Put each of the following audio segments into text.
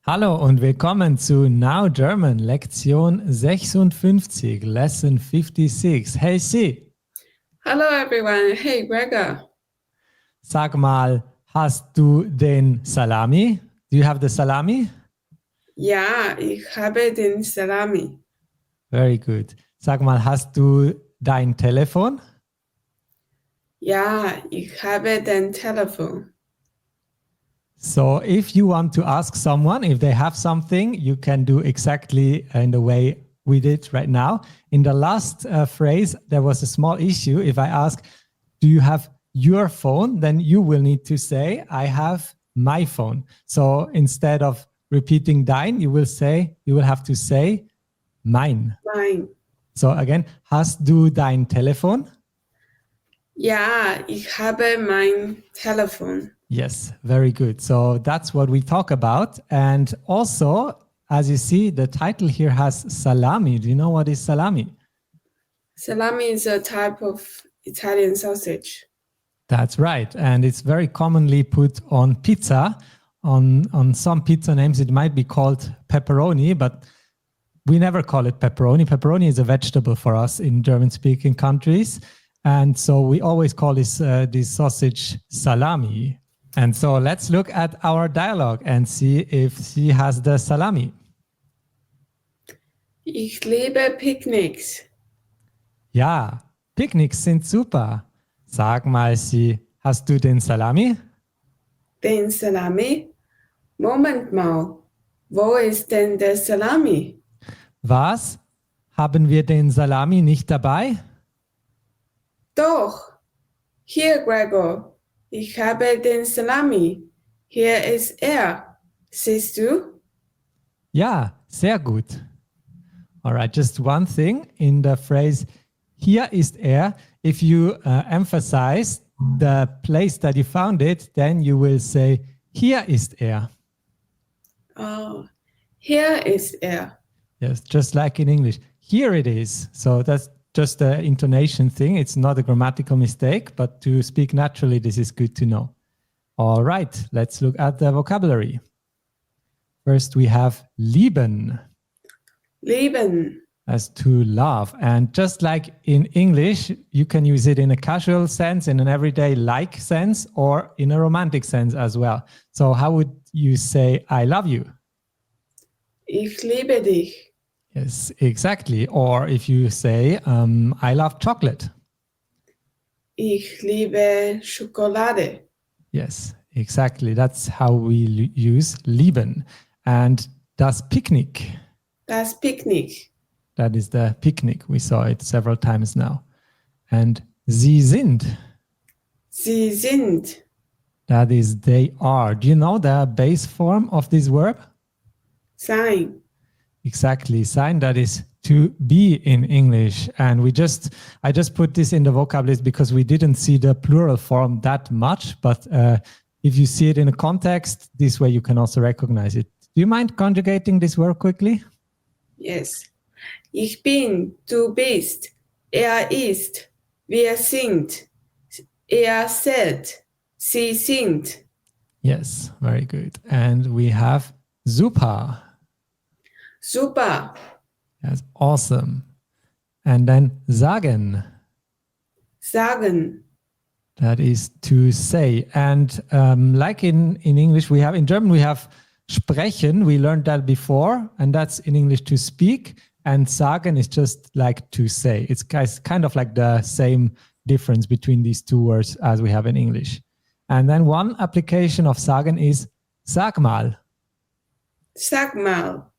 Hallo und willkommen zu Now German, Lektion 56, Lesson 56. Hey Sie, Hello everyone. Hey Gregor. sag mal, hast du den Salami? Do you have the Salami? Ja, ich habe den Salami. Very good. Sag mal, hast du dein Telefon? Ja, ich habe den Telefon. So if you want to ask someone if they have something, you can do exactly in the way we did right now. In the last phrase, there was a small issue. If I ask, do you have your phone? Then you will need to say, I have my phone. So instead of repeating dein, you will have to say mein. Nein. So again, hast du dein Telefon? Ja, ich habe mein Telefon. Yes, very good. So that's what we talk about. And also, as you see, the title here has salami. Do you know what is salami? Salami is a type of Italian sausage. That's right. And it's very commonly put on pizza. On some pizza names, it might be called pepperoni, but we never call it pepperoni. Pepperoni is a vegetable for us in German-speaking countries. And so we always call this sausage salami. And so let's look at our dialogue and see if she has the salami. Ich liebe Picknicks. Ja, Picknicks sind super. Sag mal, hast du den Salami? Den Salami? Moment mal. Wo ist denn der Salami? Was? Haben wir den Salami nicht dabei? Doch. Hier, Gregor. Ich habe den Salami. Hier ist er. Siehst du? Ja, sehr gut. All right, just one thing in the phrase, hier ist er. If you emphasize the place that you found it, then you will say, hier ist er. Oh, hier ist er. Yes, just like in English. Here it is. So that's just the intonation thing. It's not a grammatical mistake, but to speak naturally, this is good to know. All right, let's look at the vocabulary. First, we have lieben. Lieben. As to love. And just like in English, you can use it in a casual sense, in an everyday like sense, or in a romantic sense as well. So how would you say, I love you? Ich liebe dich. Yes, exactly. Or if you say, I love chocolate. Ich liebe Schokolade. Yes, exactly. That's how we use lieben. And das Picknick. Das Picknick. That is the picnic. We saw it several times now. And sie sind. Sie sind. That is they are. Do you know the base form of this verb? Sein. Exactly. Sein, that is to be in English. And I just put this in the vocab because we didn't see the plural form that much. But if you see it in a context, this way you can also recognize it. Do you mind conjugating this verb quickly? Yes. Ich bin, du bist. Er ist. Wir sind. Er sind. Sie sind. Yes, very good. And we have super. Super. That's awesome. And then sagen. Sagen. That is to say. And like in English, in German, we have sprechen. We learned that before, and that's in English to speak. And sagen is just like to say. It's kind of like the same difference between these two words as we have in English. And then one application of sagen is sag mal. Sag mal.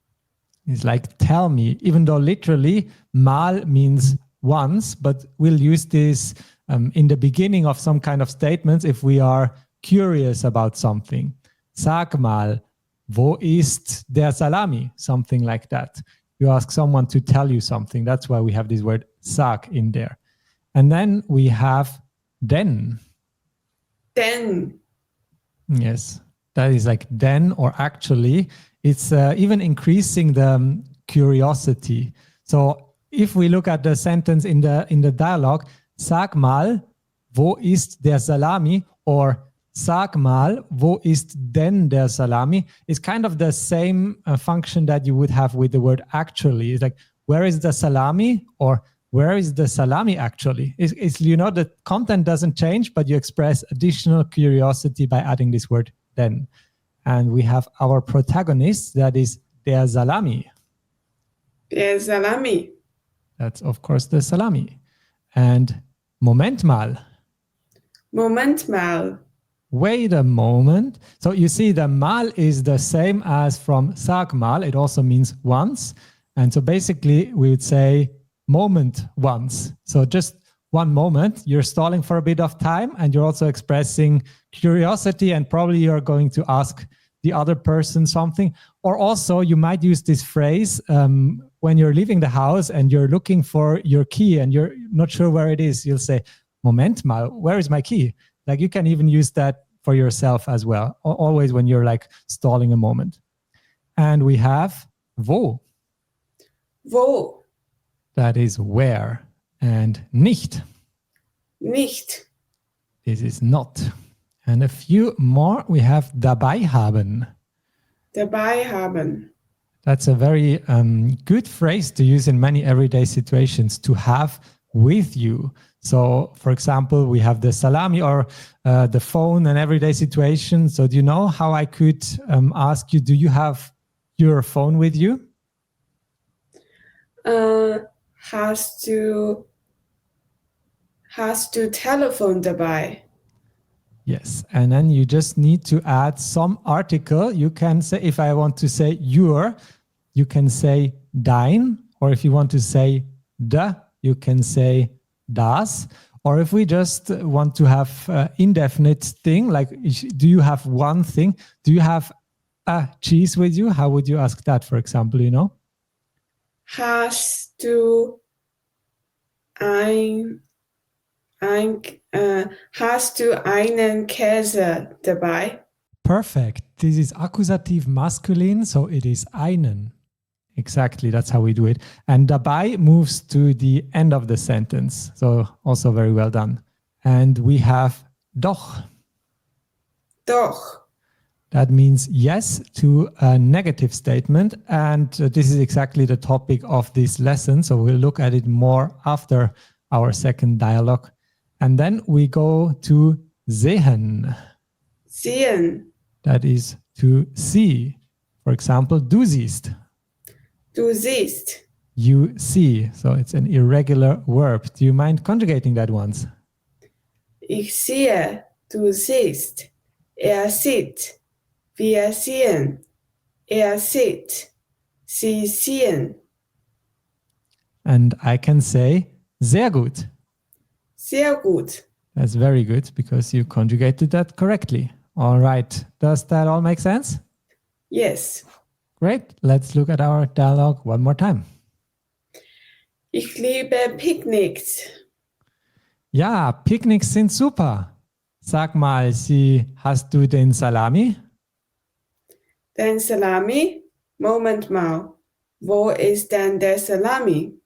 It's like tell me, even though literally mal means once, but we'll use this in the beginning of some kind of statements if we are curious about something. Sag mal, wo ist der Salami? Something like that. You ask someone to tell you something. That's why we have this word sag in there. And then we have denn. Denn. Yes, that is like then or actually. It's even increasing the curiosity. So if we look at the sentence in the dialogue, sag mal, wo ist der Salami? Or Sag mal, wo ist denn der Salami? Is kind of the same function that you would have with the word actually. It's like, where is the salami? Or where is the salami actually? The content doesn't change, but you express additional curiosity by adding this word then. And we have our protagonist, that is der Salami. Der Salami. That's, of course, the salami. And Moment mal. Moment mal. Wait a moment. So you see the mal is the same as from sag mal. It also means once. And so basically we would say moment once. So just one moment, you're stalling for a bit of time and you're also expressing curiosity and probably you're going to ask the other person something. Or also you might use this phrase when you're leaving the house and you're looking for your key and you're not sure where it is. You'll say, Moment mal, where is my key? Like you can even use that for yourself as well, always when you're like stalling a moment. And we have wo. Wo. That is where. And nicht. Nicht. This is not. And a few more. We have dabei haben. Dabei haben. That's a very good phrase to use in many everyday situations, to have with you. So, for example, we have the salami or the phone and everyday situation. So do you know how I could ask you, do you have your phone with you? Hast du Telefon dabei? Yes, and then you just need to add some article. You can say, if I want to say your, you can say dein, or if you want to say de, you can say das. Or if we just want to have indefinite thing, like do you have one thing? Do you have a cheese with you? How would you ask that, for example, you know? Hast du hast du einen Käse dabei? Perfect. This is accusative masculine, so it is einen. Exactly, that's how we do it. And dabei moves to the end of the sentence. So also very well done. And we have doch. Doch. That means yes to a negative statement. And this is exactly the topic of this lesson. So we'll look at it more after our second dialogue. And then we go to sehen. Sehen. That is to see. For example, du siehst. Du siehst. You see. So it's an irregular verb. Do you mind conjugating that once? Ich sehe. Du siehst. Er sieht. Wir sehen. Er sieht. Sie sehen. And I can say sehr gut. Sehr gut. That's very good because you conjugated that correctly. All right. Does that all make sense? Yes. Great. Let's look at our dialogue one more time. Ich liebe Picknicks. Ja, Picknicks sind super. Sag mal, hast du den Salami? Den Salami? Moment mal. Wo ist denn der Salami?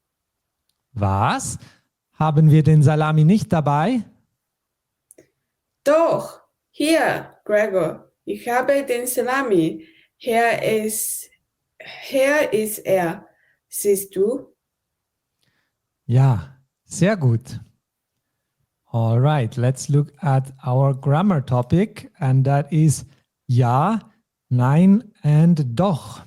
Was? Haben wir den Salami nicht dabei? Doch, hier, Gregor. Ich habe den Salami. Hier ist er. Siehst du? Ja, sehr gut. All right, let's look at our grammar topic, and that is ja, nein, and doch.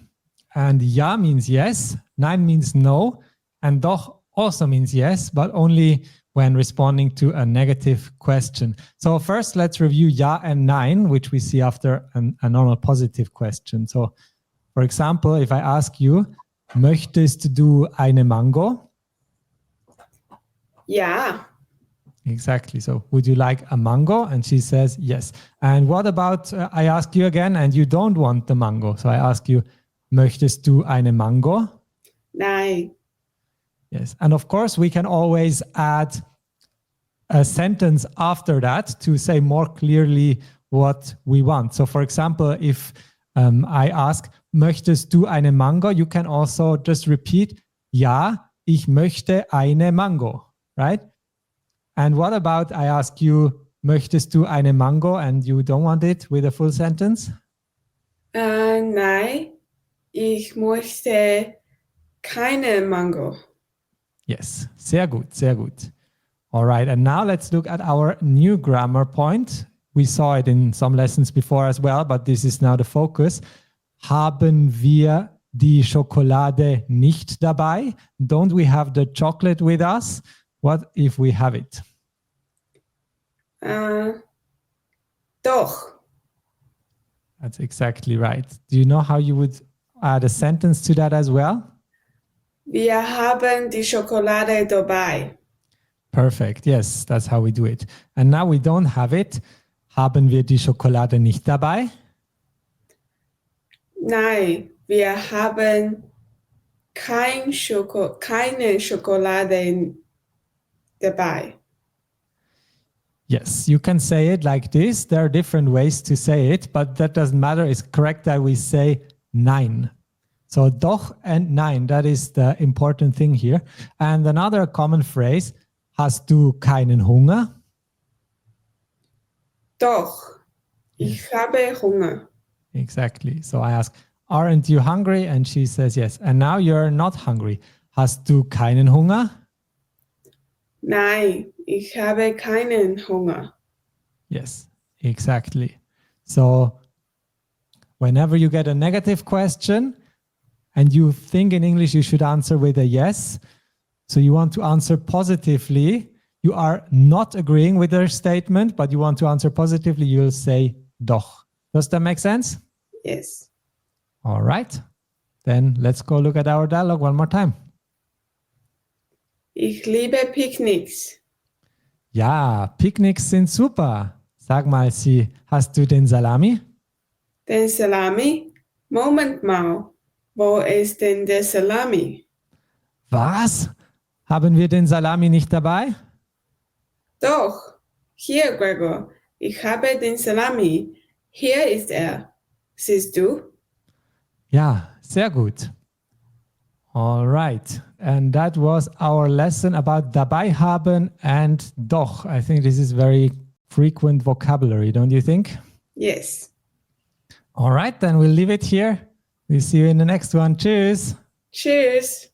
And ja means yes, nein means no, and doch also means yes, but only when responding to a negative question. So first, let's review ja and nein, which we see after a normal positive question. So, for example, if I ask you, möchtest du eine Mango? Ja. Exactly. So would you like a mango? And she says yes. And what about I ask you again and you don't want the mango? So I ask you, möchtest du eine Mango? Nein. Yes. And of course, we can always add a sentence after that to say more clearly what we want. So for example, if I ask, möchtest du eine Mango? You can also just repeat, ja, ich möchte eine Mango, right? And what about I ask you, Möchtest du eine Mango and you don't want it with a full sentence? Nein, ich möchte keine Mango. Yes, sehr gut, sehr gut. All right, and now let's look at our new grammar point. We saw it in some lessons before as well, but this is now the focus. Haben wir die Schokolade nicht dabei? Don't we have the chocolate with us? What if we have it? Doch, That's exactly right. Do you know how you would add a sentence to that as well? wir haben die Schokolade dabei. Perfect. Yes, that's how we do it. And now we don't have it. Haben wir die Schokolade nicht dabei? Nein, wir haben keine Schokolade dabei. Yes, you can say it like this. There are different ways to say it, but that doesn't matter. It's correct that we say nein. So doch and nein, that is the important thing here. And another common phrase, hast du keinen Hunger? Doch, ich habe Hunger. Exactly. So I ask, aren't you hungry? And she says yes. And now you're not hungry. Hast du keinen Hunger? Nein, ich habe keinen Hunger. Yes, exactly. So whenever you get a negative question and you think in English you should answer with a yes, so you want to answer positively, you are not agreeing with their statement, but you want to answer positively, you'll say doch. Does that make sense? Yes. All right. Then let's go look at our dialogue one more time. Ich liebe Picknicks. Ja, Picknicks sind super. Sag mal, Sie, hast du den Salami? Den Salami? Moment mal, wo ist denn der Salami? Was? Haben wir den Salami nicht dabei? Doch, hier, Gregor, ich habe den Salami. Hier ist er. Siehst du? Ja, sehr gut. All right. And that was our lesson about dabei haben and doch. I think this is very frequent vocabulary, don't you think? Yes. All right, then we'll leave it here. We'll see you in the next one. Cheers. Cheers.